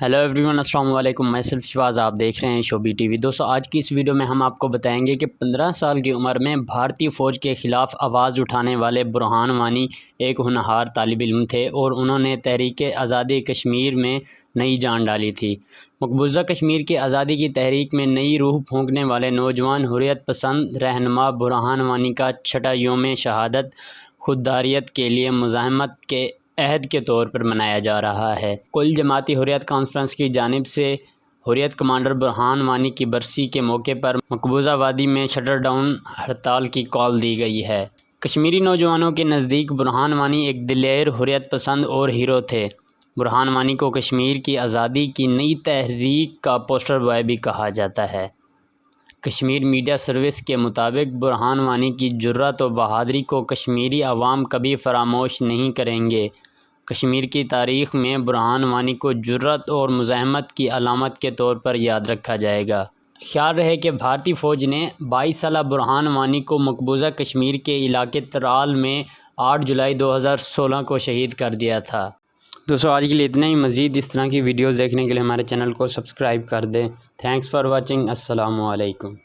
Hello everyone, अस्सलाम वालेकुम। मैं सिर्फ शहबाज, आप देख रहे हैं शोबी टीवी। दोस्तों, आज की इस वीडियो में हम आपको बताएंगे कि 15 साल की उम्र में भारतीय फ़ौज के ख़िलाफ़ आवाज़ उठाने वाले बुरहान वानी एक होनहार तालिब इल्म थे और उन्होंने तहरीक आज़ादी कश्मीर में नई जान डाली थी। मकबूजा कश्मीर की आज़ादी की तहरीक में नई रूह फूंकने वाले नौजवान हुर्रियत पसंद रहनुमा बुरहान वानी का छठा यौम शहादत खुददारियत के लिए मुज़ाहमत के अहद के तौर पर मनाया जा रहा है। कुल जमाती हुर्रियत कॉन्फ्रेंस की जानिब से हुर्रियत कमांडर बुरहान वानी की बरसी के मौके पर मकबूजा वादी में शटर डाउन हड़ताल की कॉल दी गई है। कश्मीरी नौजवानों के नज़दीक बुरहान वानी एक दिलेर, हुर्रियत पसंद और हीरो थे। बुरहान वानी को कश्मीर की आज़ादी की नई तहरीक का पोस्टर बॉय भी कहा जाता है। कश्मीर मीडिया सर्विस के मुताबिक बुरहान वानी की जुर्रत और बहादुरी को कश्मीरी अवाम कभी फरामोश नहीं करेंगे। कश्मीर की तारीख़ में बुरहान वानी को जुर्रत और मुज़ाहमत की अलामत के तौर पर याद रखा जाएगा। ख्याल रहे कि भारतीय फ़ौज ने 22 साला बुरहान वानी को मकबूजा कश्मीर के इलाके त्राल में 8 जुलाई 2016 को शहीद कर दिया था। दोस्तों, आज के लिए इतना ही। मज़ीद इस तरह की वीडियोज़ देखने के लिए हमारे चैनल को सब्सक्राइब कर दें। Thanks for watching. अस्सलामु अलैकुम।